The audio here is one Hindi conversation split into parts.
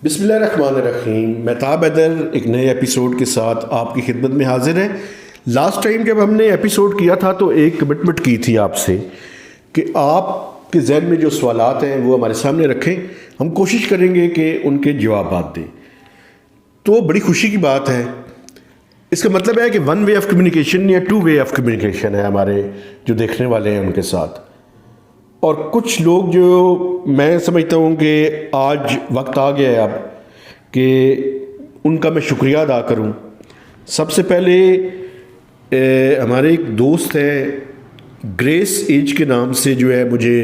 बिस्मिल्लाहिर्रहमानिर्रहीम। महताब हैदर एक नए एपिसोड के साथ आपकी खिदमत में हाजिर है। लास्ट टाइम जब हमने एपिसोड किया था तो एक कमिटमेंट की थी आपसे कि आपके जहन में जो सवालात हैं वो हमारे सामने रखें, हम कोशिश करेंगे कि उनके जवाब दें। तो बड़ी खुशी की बात है। इसका मतलब है कि वन वे ऑफ कम्युनिकेशन या टू वे ऑफ कम्युनिकेशन है हमारे जो देखने वाले हैं उनके साथ। और कुछ लोग जो मैं समझता हूँ कि आज वक्त आ गया है अब कि उनका मैं शुक्रिया अदा करूँ। सबसे पहले हमारे एक दोस्त हैं ग्रेस एज के नाम से, जो है मुझे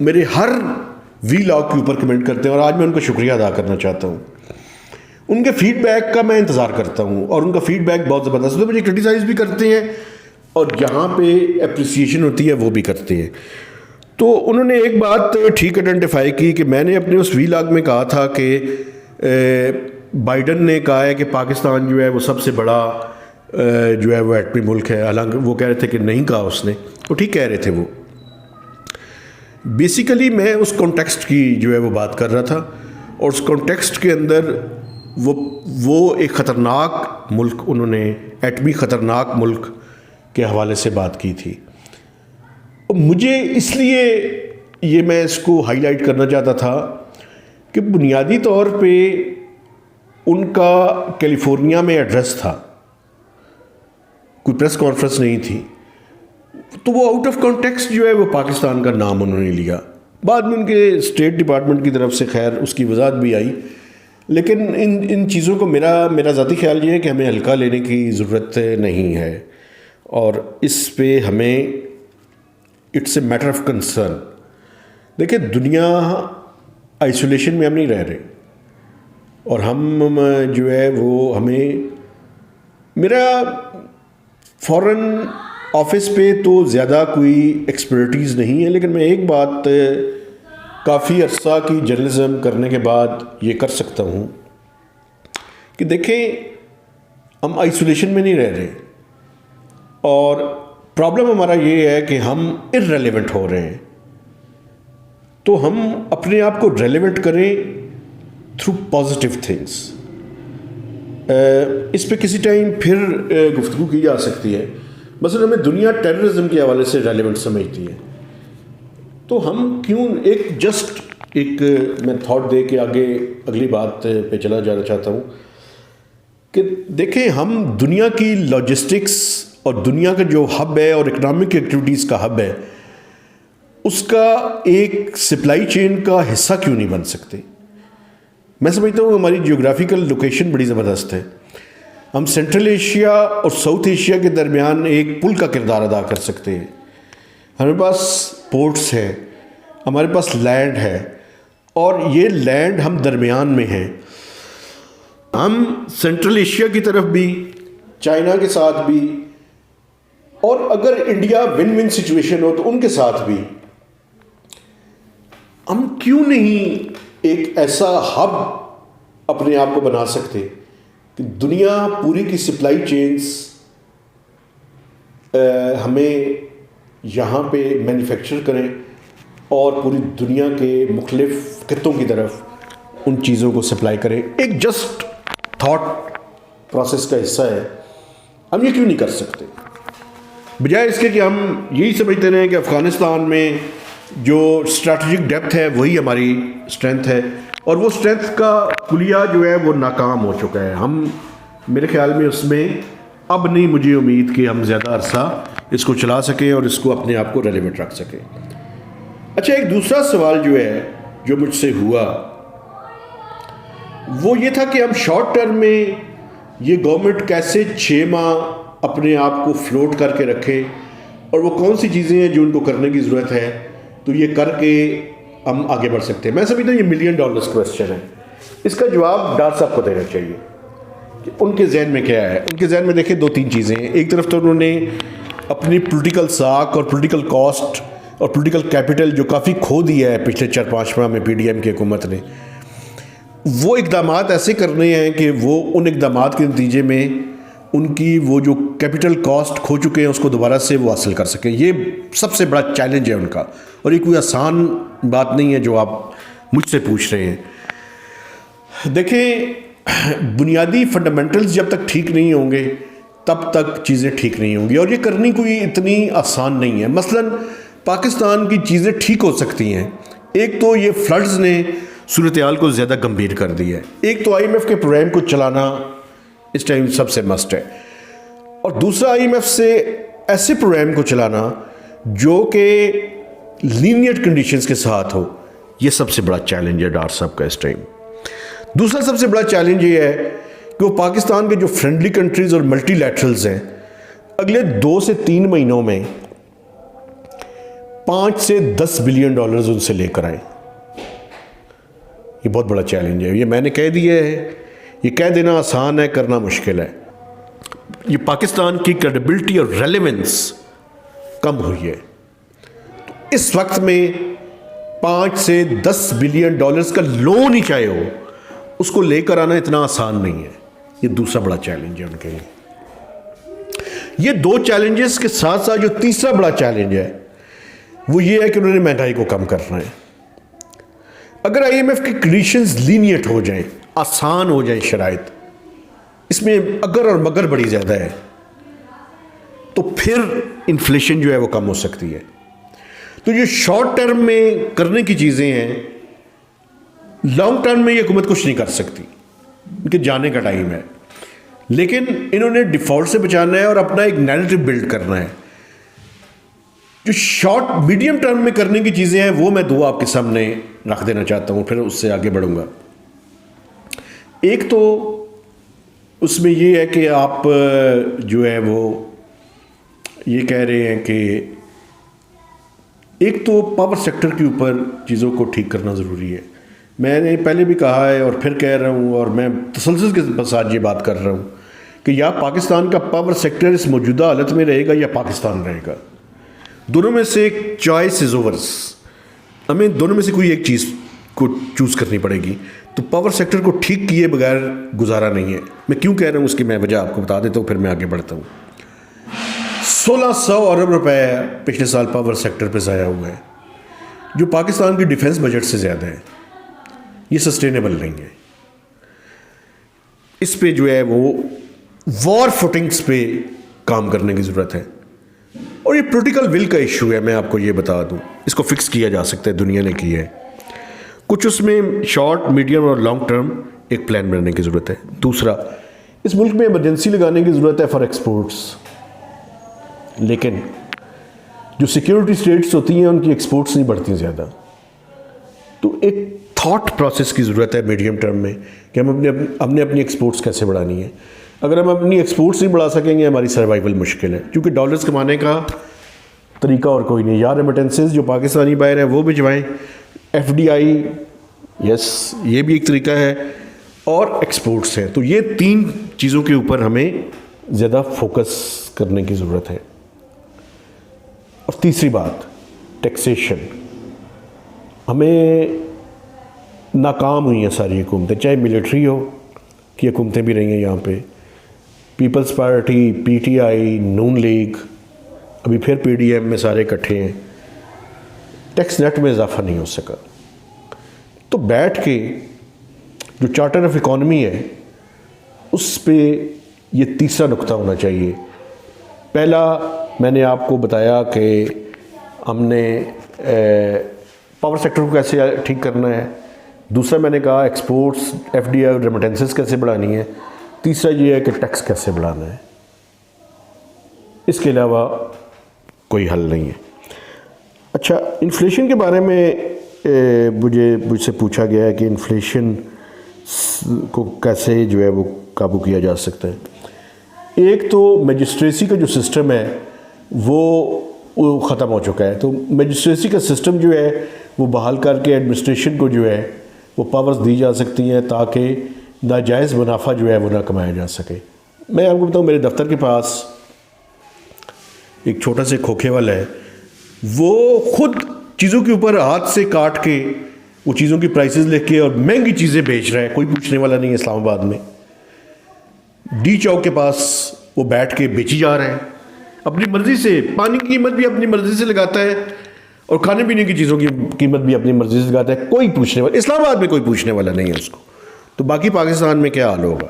मेरे हर वीलॉग के ऊपर कमेंट करते हैं और आज मैं उनका शुक्रिया अदा करना चाहता हूँ। उनके फीडबैक का मैं इंतज़ार करता हूँ और उनका फीडबैक बहुत ज़बरदस्त है। तो मुझे क्रिटिसाइज़ भी करते हैं और जहाँ पे अप्रिसिएशन होती है वो भी करते हैं। तो उन्होंने एक बात ठीक आइडेंटिफाई की कि मैंने अपने उस वीलॉग में कहा था कि बाइडन ने कहा है कि पाकिस्तान जो है वो सबसे बड़ा जो है वो एटमी मुल्क है। हालांकि वो कह रहे थे कि नहीं कहा उसने, वो ठीक कह रहे थे। वो बेसिकली मैं उस कॉन्टेक्स्ट की जो है वो बात कर रहा था और उस कॉन्टेक्स्ट के अंदर वो एक ख़तरनाक मुल्क, उन्होंने एटमी ख़तरनाक मुल्क के हवाले से बात की थी। मुझे इसलिए ये मैं इसको हाईलाइट करना चाहता था कि बुनियादी तौर पे उनका कैलिफोर्निया में एड्रेस था, कोई प्रेस कॉन्फ्रेंस नहीं थी। तो वो आउट ऑफ कॉन्टेक्स्ट जो है वो पाकिस्तान का नाम उन्होंने लिया। बाद में उनके स्टेट डिपार्टमेंट की तरफ से खैर उसकी वजाहत भी आई, लेकिन इन चीज़ों को मेरा ज़ाती ख्याल ये है कि हमें हल्का लेने की ज़रूरत नहीं है और इस पे हमें it's a matter of concern. देखिए, दुनिया आइसोलेशन में हम नहीं रह रहे और हम जो है वो हमें, मेरा फॉरेन ऑफिस पे तो ज़्यादा कोई एक्सपर्टीज़ नहीं है, लेकिन मैं एक बात काफ़ी अरसा की जर्नलिज्म करने के बाद ये कर सकता हूँ कि देखें, हम आइसोलेशन में नहीं रह रहे और प्रॉब्लम हमारा ये है कि हम इररेलेवेंट हो रहे हैं। तो हम अपने आप को रेलेवेंट करें थ्रू पॉजिटिव थिंग्स। इस पे किसी टाइम फिर गुफ्तगू की जा सकती है। मसलन हमें दुनिया टेररिज्म के हवाले से रेलेवेंट समझती है, तो हम क्यों एक मैं थॉट दे के आगे अगली बात पे चला जाना चाहता हूँ कि देखें, हम दुनिया की लॉजिस्टिक्स और दुनिया का जो हब है और इकोनॉमिक एक्टिविटीज़ का हब है, उसका एक सप्लाई चेन का हिस्सा क्यों नहीं बन सकते। मैं समझता हूँ हमारी जियोग्राफिकल लोकेशन बड़ी ज़बरदस्त है। हम सेंट्रल एशिया और साउथ एशिया के दरमियान एक पुल का किरदार अदा कर सकते हैं। हमारे पास पोर्ट्स हैं, हमारे पास लैंड है और ये लैंड हम दरमियान में हैं। हम सेंट्रल एशिया की तरफ भी, चाइना के साथ भी, और अगर इंडिया विन विन सिचुएशन हो तो उनके साथ भी, हम क्यों नहीं एक ऐसा हब अपने आप को बना सकते कि दुनिया पूरी की सप्लाई चेन्स हमें यहाँ पे मैन्युफैक्चर करें और पूरी दुनिया के मुख्तलिफ खित्तों की तरफ उन चीज़ों को सप्लाई करें। एक जस्ट थॉट प्रोसेस का हिस्सा है। हम ये क्यों नहीं कर सकते, बजाय इसके कि हम यही समझते रहे कि अफ़गानिस्तान में जो स्ट्रैटेजिक डेप्थ है वही हमारी स्ट्रेंथ है और वो स्ट्रेंथ का कुलिया जो है वो नाकाम हो चुका है। हम, मेरे ख्याल में उसमें अब नहीं मुझे उम्मीद कि हम ज़्यादा अरसा इसको चला सकें और इसको अपने आप को रेलेवेंट रख सकें। अच्छा, एक दूसरा सवाल जो है जो मुझसे हुआ वो ये था कि हम शॉर्ट टर्म में ये गवर्नमेंट कैसे 6 माह अपने आप को फ्लोट करके रखें और वो कौन सी चीज़ें हैं जो उनको करने की ज़रूरत है, तो ये करके हम आगे बढ़ सकते हैं। मैं समझता हूँ ये $1 मिलियन क्वेश्चन है। इसका जवाब डॉक्टर साहब को देना चाहिए कि उनके जहन में क्या है। उनके जहन में देखिए 2-3 चीज़ें हैं। एक तरफ तो उन्होंने अपनी पॉलिटिकल साख और पॉलिटिकल कॉस्ट और पॉलिटिकल कैपिटल जो काफ़ी खो दिया है पिछले 4-5 माह में PDM की हुकूमत ने, वो इक़दामात ऐसे करने हैं कि वो उन इक़दामात के नतीजे में उनकी वो जो कैपिटल कॉस्ट खो चुके हैं उसको दोबारा से वो हासिल कर सकें। ये सबसे बड़ा चैलेंज है उनका और ये कोई आसान बात नहीं है जो आप मुझसे पूछ रहे हैं। देखें, बुनियादी फंडामेंटल्स जब तक ठीक नहीं होंगे तब तक चीज़ें ठीक नहीं होंगी, और ये करनी कोई इतनी आसान नहीं है। मसलन पाकिस्तान की चीज़ें ठीक हो सकती हैं। एक तो ये फ्लड्स ने सूरत हाल को ज़्यादा गंभीर कर दी है, एक तो IMF के प्रोग्राम को चलाना इस टाइम सबसे मस्ट है, और दूसरा IMF से ऐसे प्रोग्राम को चलाना जो कि लीनियर कंडीशंस के साथ हो। ये सबसे बड़ा चैलेंज है डॉक्टर साहब का इस टाइम। दूसरा सबसे बड़ा चैलेंज ये है कि वो पाकिस्तान के जो फ्रेंडली कंट्रीज़ और मल्टीलैटरल्स हैं, अगले 2 से 3 महीनों में 5 से 10 बिलियन डॉलर्स उनसे लेकर आए। ये बहुत बड़ा चैलेंज है। ये मैंने कह दिया है, ये कह देना आसान है, करना मुश्किल है। ये पाकिस्तान की क्रेडिबिलिटी और रेलेवेंस कम हुई है। तो इस वक्त में 5 से 10 बिलियन डॉलर्स का लोन ही चाहे हो, उसको लेकर आना इतना आसान नहीं है। ये दूसरा बड़ा चैलेंज है उनके लिए। ये 2 चैलेंजेस के साथ साथ जो तीसरा बड़ा चैलेंज है वो ये है कि उन्होंने महंगाई को कम करना है। अगर IMF की कंडीशंस लीनियट हो जाएं, आसान हो जाएं शराइत, इसमें अगर और मगर बड़ी ज़्यादा है, तो फिर इन्फ्लेशन जो है वो कम हो सकती है। तो ये शॉर्ट टर्म में करने की चीज़ें हैं, लॉन्ग टर्म में ये हुकूमत कुछ नहीं कर सकती, इनके जाने का टाइम है। लेकिन इन्होंने डिफ़ॉल्ट से बचाना है और अपना एक नैरेटिव बिल्ड करना है। जो शॉर्ट मीडियम टर्म में करने की चीज़ें हैं वो मैं 2 आपके सामने रख देना चाहता हूँ, फिर उससे आगे बढ़ूँगा। एक तो उसमें ये है कि आप जो है वो ये कह रहे हैं कि एक तो पावर सेक्टर के ऊपर चीज़ों को ठीक करना ज़रूरी है। मैंने पहले भी कहा है और फिर कह रहा हूँ, और मैं तसल्सल के साथ ये बात कर रहा हूँ कि या पाकिस्तान का पावर सेक्टर इस मौजूदा हालत में रहेगा या पाकिस्तान रहेगा। दोनों में से एक चॉइस इज़ ओवर्स। हमें दोनों में से कोई एक चीज़ को चूज़ करनी पड़ेगी। तो पावर सेक्टर को ठीक किए बगैर गुजारा नहीं है। मैं क्यों कह रहा हूँ उसकी मैं वजह आपको बता देता हूँ, फिर मैं आगे बढ़ता हूँ। 1600 अरब रुपए पिछले साल पावर सेक्टर पे ज़ाया हुआ है, जो पाकिस्तान की डिफेंस बजट से ज़्यादा है। ये सस्टेनेबल नहीं है। इस पे जो है वो वॉर फुटिंग्स पे काम करने की ज़रूरत है, और ये पॉलिटिकल विल का इशू है। मैं आपको ये बता दूं, इसको फिक्स किया जा सकता है, दुनिया ने की है। कुछ उसमें शॉर्ट, मीडियम और लॉन्ग टर्म एक प्लान बनाने की ज़रूरत है। दूसरा, इस मुल्क में इमरजेंसी लगाने की ज़रूरत है फॉर एक्सपोर्ट्स, लेकिन जो सिक्योरिटी स्टेट्स होती हैं उनकी एक्सपोर्ट्स नहीं बढ़ती ज़्यादा। तो एक थॉट प्रोसेस की ज़रूरत है मीडियम टर्म में कि हमने अपनी एक्सपोर्ट्स कैसे बढ़ानी है। अगर हम अपनी एक्सपोर्ट्स नहीं बढ़ा सकेंगे, हमारी सर्वाइवल मुश्किल है, क्योंकि डॉलर्स कमाने का तरीका और कोई नहीं। या रेमिटेंसेस जो पाकिस्तानी बाहर है वो भिजवाएं, FDI यस ये भी एक तरीका है, और एक्सपोर्ट्स है। तो ये 3 चीज़ों के ऊपर हमें ज़्यादा फोकस करने की ज़रूरत है। और तीसरी बात, टैक्सेशन। हमें नाकाम हुई हैं सारी हुकूमतें, चाहे मिलिट्री हो की हुकूमतें भी रही हैं यहाँ पे, पीपल्स पार्टी, PTI, नून लीग, अभी फिर PDM में सारे इकट्ठे हैं। टैक्स नेट में इजाफा नहीं हो सका। तो बैठ के जो चार्टर ऑफ इकॉनमी है उस पे ये तीसरा नुक्ता होना चाहिए। पहला मैंने आपको बताया कि हमने पावर सेक्टर को कैसे ठीक करना है। दूसरा मैंने कहा एक्सपोर्ट्स, FDI और रेमिटेंसेस कैसे बढ़ानी है। तीसरा ये है कि टैक्स कैसे बढ़ाना है। इसके अलावा कोई हल नहीं है। अच्छा, इन्फ्लेशन के बारे में मुझसे पूछा गया है कि इन्फ्लेशन को कैसे जो है वो काबू किया जा सकता है। एक तो मजिस्ट्रेसी का जो सिस्टम है वो ख़त्म हो चुका है। तो मजिस्ट्रेसी का सिस्टम जो है वो बहाल करके एडमिनिस्ट्रेशन को जो है वो पावर्स दी जा सकती हैं ताकि नाजायज़ मुनाफा जो है वो ना कमाया जा सके। मैं आपको बताऊँ, मेरे दफ्तर के पास एक छोटा से खोखे वाला है, वो खुद चीज़ों के ऊपर हाथ से काट के वो चीज़ों की प्राइसेस लेके और महंगी चीज़ें बेच रहा है। कोई पूछने वाला नहीं है। इस्लामाबाद में डी चौक के पास वो बैठ के बेची जा रहा है अपनी मर्ज़ी से। पानी की कीमत भी अपनी मर्ज़ी से लगाता है और खाने पीने की चीज़ों की कीमत भी अपनी मर्ज़ी से लगाता है। कोई पूछने वाला, इस्लामाबाद में कोई पूछने वाला नहीं है उसको। तो बाकी पाकिस्तान में क्या हाल होगा।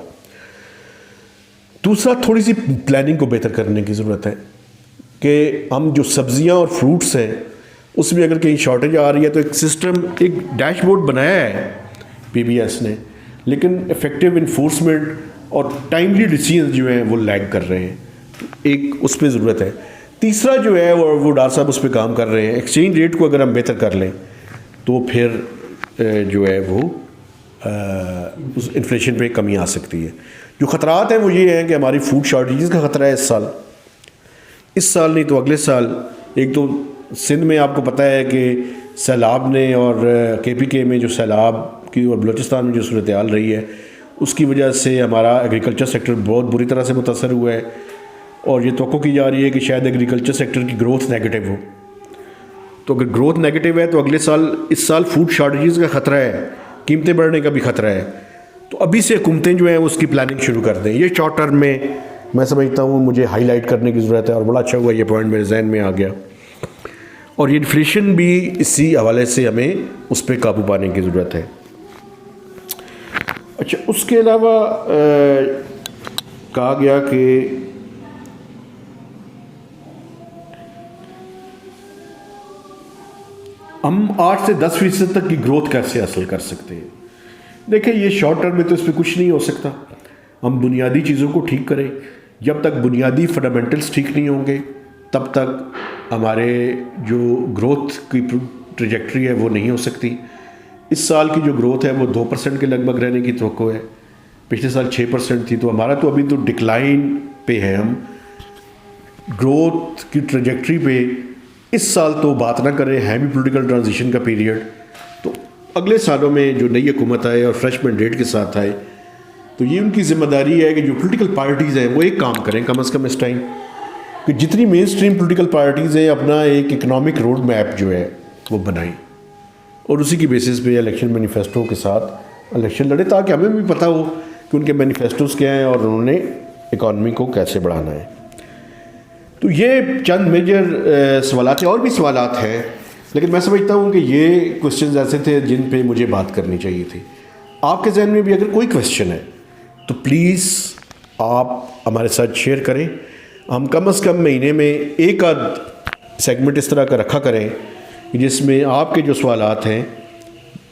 दूसरा, थोड़ी सी प्लानिंग को बेहतर करने की ज़रूरत है कि हम जो सब्ज़ियाँ और फ्रूट्स हैं उसमें अगर कहीं शॉर्टेज आ रही है तो एक सिस्टम, एक डैशबोर्ड बनाया है PBS ने, लेकिन इफ़ेक्टिव इन्फोर्समेंट और टाइमली डिसीजन जो हैं वो लैग कर रहे हैं। एक उस पर ज़रूरत है। तीसरा जो है वो डॉक्टर साहब उस पर काम कर रहे हैं। एक्सचेंज रेट को अगर हम बेहतर कर लें तो फिर जो है वो उस इन्फ्लेशन पे कमी आ सकती है। जो ख़तरात हैं वो ये हैं कि हमारी फूड शॉर्टेज का ख़तरा है इस साल नहीं तो अगले साल। एक तो सिंध में आपको पता है कि सैलाब ने, और KPK में जो सैलाब की और बलूचिस्तान में जो सूरत हाल रही है उसकी वजह से हमारा एग्रीकल्चर सेक्टर बहुत बुरी तरह से मुतासर हुआ है, और ये तवक्को की जा रही है कि शायद एग्रीकल्चर सेक्टर की ग्रोथ नेगेटिव हो। तो अगर ग्रोथ नेगेटिव है तो अगले साल, इस साल फूड शॉर्टेज का ख़तरा है, कीमतें बढ़ने का भी ख़तरा है। तो अभी से हुकूमतें जो हैं उसकी प्लानिंग शुरू कर दें। ये शॉर्ट टर्म में मैं समझता हूँ मुझे हाईलाइट करने की ज़रूरत है, और बड़ा अच्छा हुआ ये पॉइंट मेरे जहन में आ गया। और ये इन्फ्लेशन भी इसी हवाले से हमें उस पर काबू पाने की ज़रूरत है। अच्छा, उसके अलावा कहा गया कि हम 8 से 10% तक की ग्रोथ कैसे हासिल कर सकते हैं। देखिए, ये शॉर्ट टर्म में तो इस पर कुछ नहीं हो सकता। हम बुनियादी चीज़ों को ठीक करें। जब तक बुनियादी फंडामेंटल्स ठीक नहीं होंगे तब तक हमारे जो ग्रोथ की ट्रैजेक्टरी है वो नहीं हो सकती। इस साल की जो ग्रोथ है वो 2% के लगभग रहने की तवक्को है। पिछले साल 6% थी, तो हमारा तो अभी तो डिक्लाइन पे है। हम ग्रोथ की ट्रैजेक्टरी पे इस साल तो बात ना करें, है भी पॉलिटिकल ट्रांजिशन का पीरियड। तो अगले सालों में जो नई हुकूमत आए और फ्रेश मैंडेट के साथ आए तो ये उनकी ज़िम्मेदारी है कि जो पॉलिटिकल पार्टीज़ हैं वो एक काम करें कम से कम इस टाइम, कि जितनी मेन स्ट्रीम पॉलिटिकल पार्टीज़ हैं अपना एक इकनॉमिक रोड मैप जो है वो बनाएं, और उसी की बेसिस पे इलेक्शन मैनिफेस्टो के साथ इलेक्शन लड़े, ताकि हमें भी पता हो कि उनके मैनिफेस्टोज़ क्या हैं और उन्होंने इकॉनमी को कैसे बढ़ाना है। तो ये चंद मेजर सवालात हैं, और भी सवालात हैं, लेकिन मैं समझता हूँ कि ये क्वेश्चंस ऐसे थे जिन पे मुझे बात करनी चाहिए थी। आपके जहन में भी अगर कोई क्वेश्चन है तो प्लीज़ आप हमारे साथ शेयर करें। हम कम से कम महीने में एक आध सेगमेंट इस तरह का रखा करें जिसमें आपके जो सवालात हैं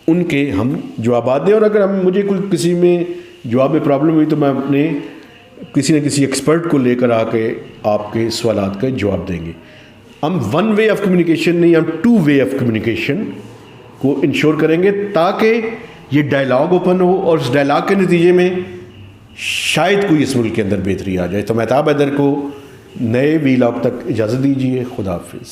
उनके हम जवाब दें, और अगर हम मुझे कोई किसी में जवाब में प्रॉब्लम हुई तो मैं अपने किसी न किसी एक्सपर्ट को लेकर आके आपके सवालात का जवाब देंगे। हम 1 वे ऑफ कम्युनिकेशन नहीं, हम 2 वे ऑफ कम्युनिकेशन को इंश्योर करेंगे ताकि ये डायलॉग ओपन हो, और उस डायलॉग के नतीजे में शायद कोई इस मुल्क के अंदर बेहतरी आ जाए। तो मेहताब हैदर को नए वीलॉग तक इजाज़त दीजिए। खुदा हाफिज़।